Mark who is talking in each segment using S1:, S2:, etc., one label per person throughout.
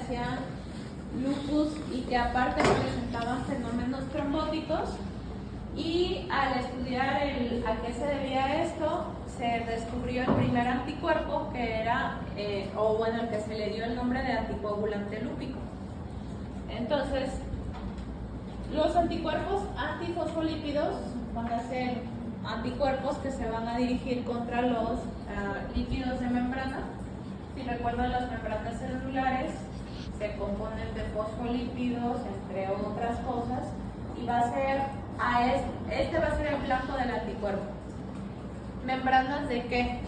S1: padecían lupus y que aparte presentaban fenómenos trombóticos, y al estudiar a qué se debía esto, se descubrió el primer anticuerpo que era, el que se le dio el nombre de anticoagulante lúpico. Entonces, los anticuerpos antifosfolípidos van a ser anticuerpos que se van a dirigir contra los lípidos de membrana. Si recuerdan, las membranas celulares se componen de fosfolípidos, entre otras cosas, y va a ser este va a ser el blanco del anticuerpo. ¿Membranas de qué?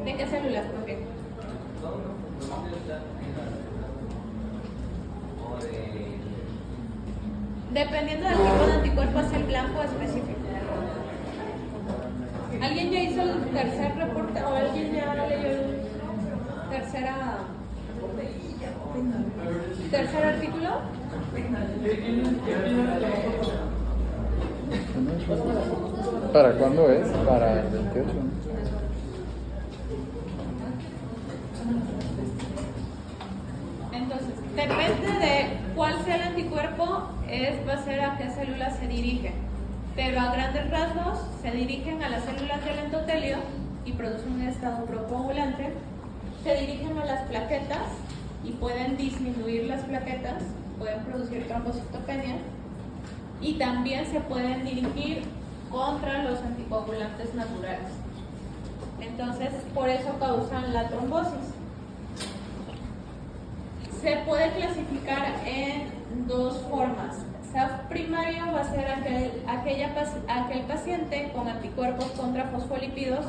S1: ¿De qué células? Okay. Dependiendo del tipo de anticuerpo es el blanco específico. ¿Alguien ya hizo el tercer reporte o alguien ya leyó el tercer artículo?
S2: ¿Para cuándo es? Para el 28.
S1: Entonces, depende de cuál sea el anticuerpo, va a ser a qué célula se dirige. Pero a grandes rasgos se dirigen a las células del endotelio y producen un estado procoagulante. Se dirigen a las plaquetas y pueden disminuir las plaquetas, pueden producir trombocitopenia, y también se pueden dirigir contra los anticoagulantes naturales. Entonces, por eso causan la trombosis. Se puede clasificar en dos formas. SAF primario va a ser aquel paciente con anticuerpos contra fosfolípidos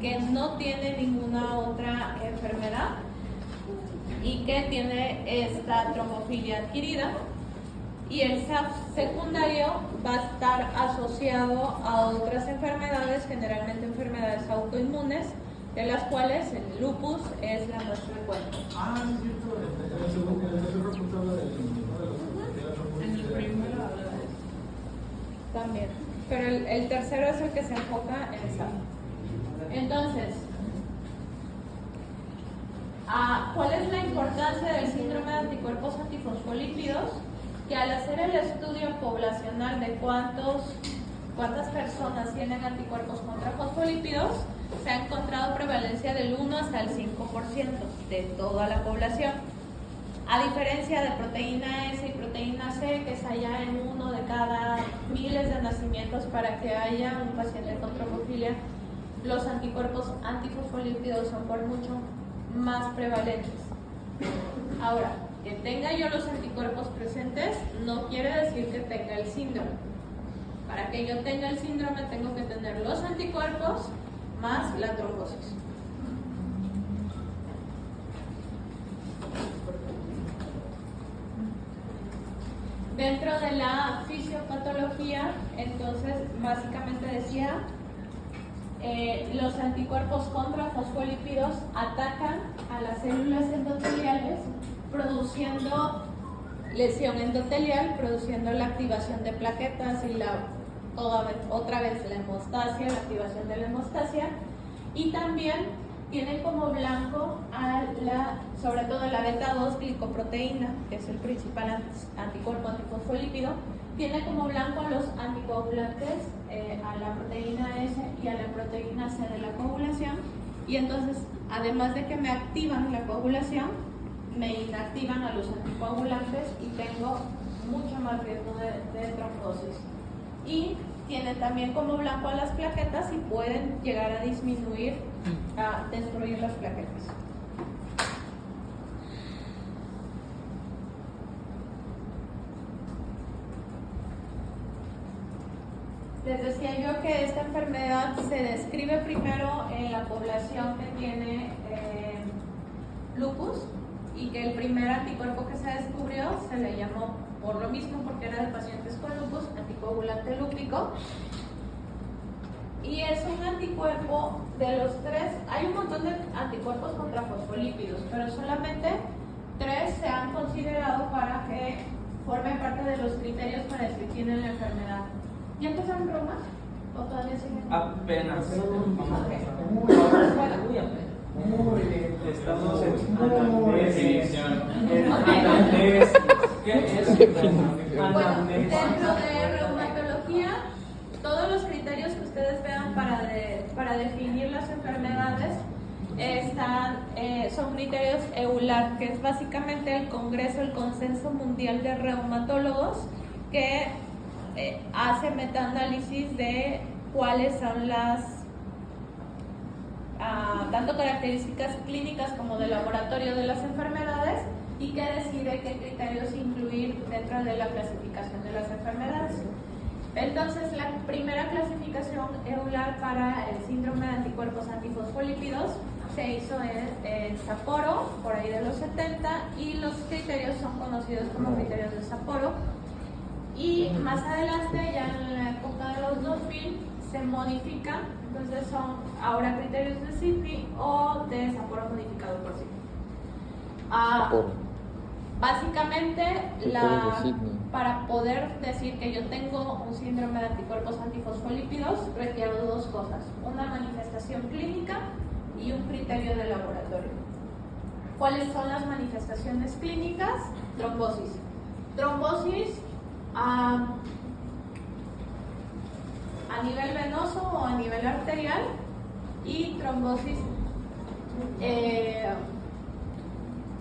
S1: que no tiene ninguna otra enfermedad y que tiene esta trombofilia adquirida. Y el SAF secundario va a estar asociado a otras enfermedades, generalmente enfermedades autoinmunes, de las cuales el lupus es la más frecuente. También, pero el tercero es el que se enfoca en el SAF. Entonces, ¿cuál es la importancia del síndrome de anticuerpos antifosfolípidos? Que al hacer el estudio poblacional de cuántas personas tienen anticuerpos contra fosfolípidos, se ha encontrado prevalencia del 1 hasta el 5% de toda la población. A diferencia de proteína S y proteína C, que es allá en 1 de cada miles de nacimientos para que haya un paciente con trombofilia, los anticuerpos antifosfolípidos son por mucho más prevalentes. Ahora, que tenga yo los anticuerpos presentes no quiere decir que tenga el síndrome. Para que yo tenga el síndrome tengo que tener los anticuerpos más la trombosis. Dentro de la fisiopatología, entonces, básicamente decía, los anticuerpos contra fosfolípidos atacan a las células endoteliales, produciendo lesión endotelial, produciendo la activación de plaquetas y otra vez la hemostasia, la activación de la hemostasia, y también tienen como blanco sobre todo la beta-2 glicoproteína, que es el principal anticuerpo antifosfolípido, tiene como blanco a los anticoagulantes, a la proteína S y a la proteína C de la coagulación, y entonces, además de que me activan la coagulación, me inactivan a los anticoagulantes y tengo mucho más riesgo de trombosis. Y tienen también como blanco a las plaquetas y pueden llegar a disminuir, a destruir las plaquetas. Les decía yo que esta enfermedad se describe primero en la población que tiene lupus, y que el primer anticuerpo que se descubrió se le llamó, por lo mismo, porque era de pacientes con lupus, anticoagulante lúpico. Y es un anticuerpo de los tres. Hay un montón de anticuerpos contra fosfolípidos, pero solamente 3 se han considerado para que formen parte de los criterios para decir que tienen la enfermedad. ¿Ya empezaron Roma? ¿O todavía siguen?
S3: Apenas.
S1: Okay.
S3: Muy apenas.
S1: Dentro de reumatología, todos los criterios que ustedes vean para definir las enfermedades son criterios EULAR, que es básicamente el Consenso Mundial de Reumatólogos, que hace metaanálisis de cuáles son las tanto características clínicas como de laboratorio de las enfermedades, y que decide qué criterios incluir dentro de la clasificación de las enfermedades. Entonces, la primera clasificación EULAR para el síndrome de anticuerpos antifosfolípidos se hizo en Sapporo, por ahí de los 70, y los criterios son conocidos como criterios de Sapporo. Y más adelante, ya en la época de los 2000, se modifica, entonces son ahora criterios de Sydney o de Sapporo modificado por Sydney. Básicamente, para poder decir que yo tengo un síndrome de anticuerpos antifosfolípidos, requiero dos cosas: una manifestación clínica y un criterio de laboratorio. ¿Cuáles son las manifestaciones clínicas? Trombosis. Trombosis a nivel venoso o a nivel arterial, y trombosis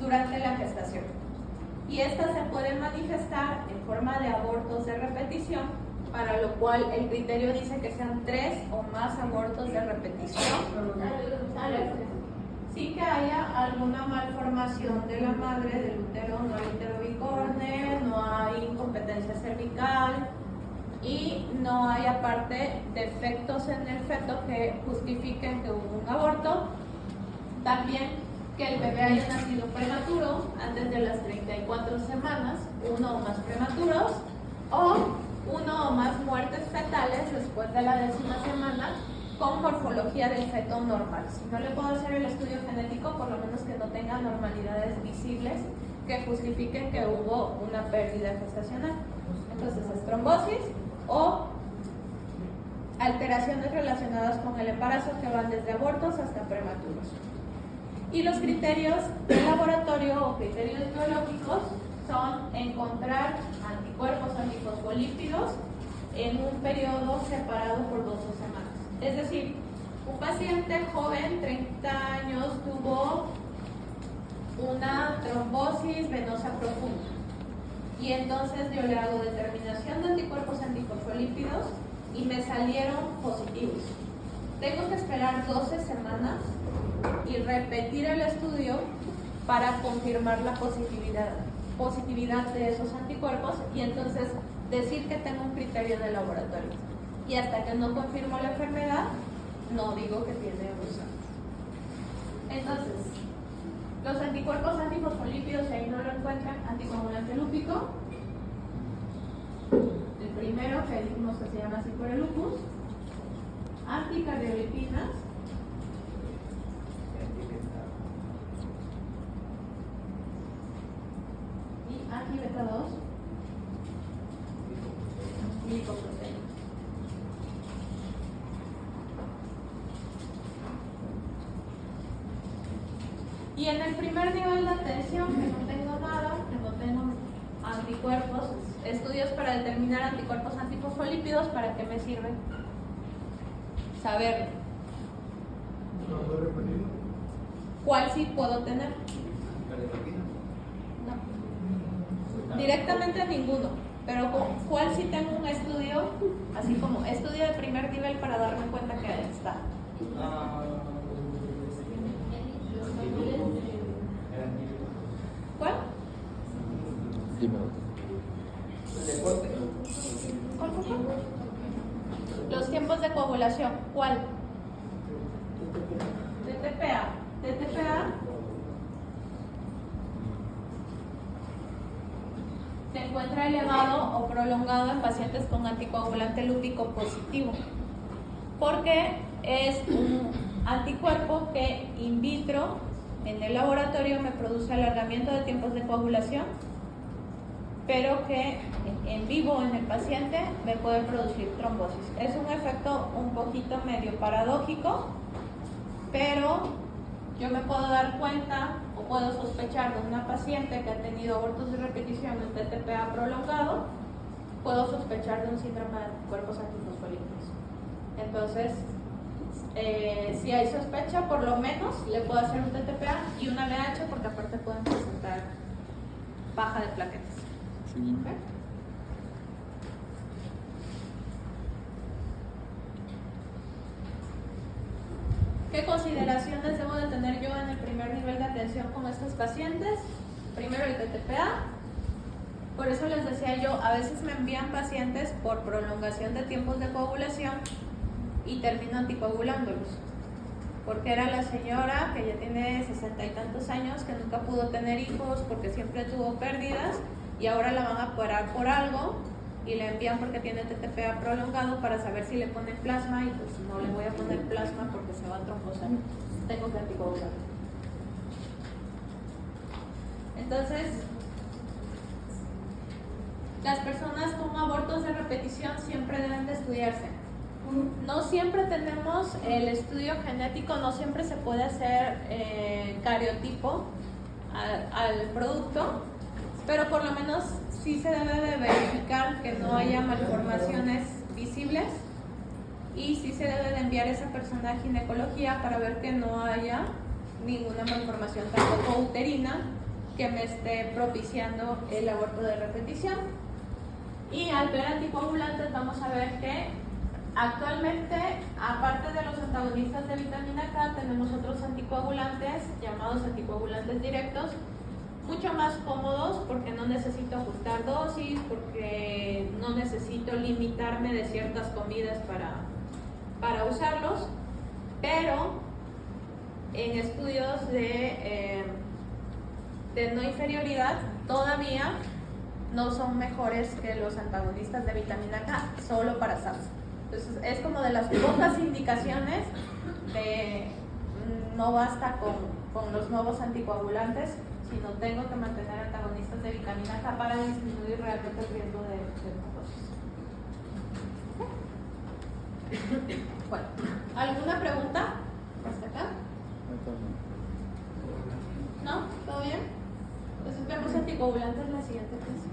S1: durante la gestación. Y esta se puede manifestar en forma de abortos de repetición, para lo cual el criterio dice que sean 3 o más abortos de repetición, sin que haya alguna malformación de la madre, del útero. No hay útero bicorne, no hay incompetencia cervical y no hay aparte defectos en el feto que justifiquen que hubo un aborto. También que el bebé haya nacido prematuro antes de las 34 semanas, uno o más prematuros, o uno o más muertes fetales después de la 10ª semana con morfología del feto normal. Si no le puedo hacer el estudio genético, por lo menos que no tenga anormalidades visibles que justifiquen que hubo una pérdida gestacional. Entonces es trombosis o alteraciones relacionadas con el embarazo que van desde abortos hasta prematuros. Y los criterios de laboratorio o criterios biológicos son encontrar anticuerpos antifosfolípidos en un periodo separado por 12 semanas. Es decir, un paciente joven, 30 años, tuvo una trombosis venosa profunda. Y entonces yo le hago determinación de anticuerpos antifosfolípidos y me salieron positivos. Tengo que esperar 12 semanas y repetir el estudio para confirmar la positividad de esos anticuerpos, y entonces decir que tengo un criterio de laboratorio. Y hasta que no confirmo la enfermedad, no digo que tiene uso. Entonces, los anticuerpos antifosfolípidos, si ahí no lo encuentran, anticoagulante lúpico. El primero que dijimos que se llama así por el lupus. Anticardiolipinas. Y anti-beta 2. Glicoproteínas. Y en el primer nivel de atención, que no tengo nada, que no tengo anticuerpos, estudios para determinar anticuerpos antifosfolípidos, ¿para qué me sirven? Saberlo. ¿Cuál sí puedo tener? No. Directamente ninguno. Pero ¿cuál sí tengo un estudio, así como estudio de primer nivel, para darme cuenta que está? ¿Cuál?
S2: Dímelo.
S1: ¿Cuál? Los tiempos de coagulación. ¿Cuál? TTPA. TTPA se encuentra elevado o prolongado en pacientes con anticoagulante lúpico positivo, porque es un anticuerpo que in vitro, en el laboratorio, me produce alargamiento de tiempos de coagulación, pero que en vivo en el paciente me puede producir trombosis. Es un efecto un poquito medio paradójico, pero yo me puedo dar cuenta o puedo sospechar de una paciente que ha tenido abortos de repetición en TTPA prolongado puedo sospechar de un síndrome de anticuerpos antifosfolípicos. Entonces, si hay sospecha, por lo menos le puedo hacer un TTPA y una LH, porque aparte pueden presentar baja de plaquetas.
S2: Sí.
S1: ¿Okay? ¿Qué consideraciones debo de tener yo en el primer nivel de atención con estos pacientes? Primero el TTPA. Por eso les decía yo, a veces me envían pacientes por prolongación de tiempos de coagulación y termino anticoagulándolos. Porque era la señora que ya tiene 60 y tantos años, que nunca pudo tener hijos porque siempre tuvo pérdidas y ahora la van a operar por algo y le envían porque tiene TTPA prolongado para saber si le ponen plasma y pues no le voy a poner plasma porque se va a trombosar. Tengo que anticoagular. Entonces, las personas con abortos de repetición siempre deben de estudiarse. No siempre tenemos el estudio genético, no siempre se puede hacer cariotipo al producto, pero por lo menos sí se debe de verificar que no haya malformaciones visibles y sí se debe de enviar esa persona a ginecología para ver que no haya ninguna malformación tampoco uterina que me esté propiciando el aborto de repetición. Y al ver anticoagulantes vamos a ver que actualmente, aparte de los antagonistas de vitamina K, tenemos otros anticoagulantes llamados anticoagulantes directos, mucho más cómodos porque no necesito ajustar dosis, porque no necesito limitarme de ciertas comidas para usarlos, pero en estudios de no inferioridad todavía no son mejores que los antagonistas de vitamina K solo para SARS. Entonces es como de las pocas indicaciones de no basta con los nuevos anticoagulantes, sino tengo que mantener antagonistas de vitamina K para disminuir realmente el riesgo de trombosis. Bueno, ¿alguna pregunta hasta acá? ¿No? ¿Todo bien? Entonces vemos anticoagulantes en la siguiente clase.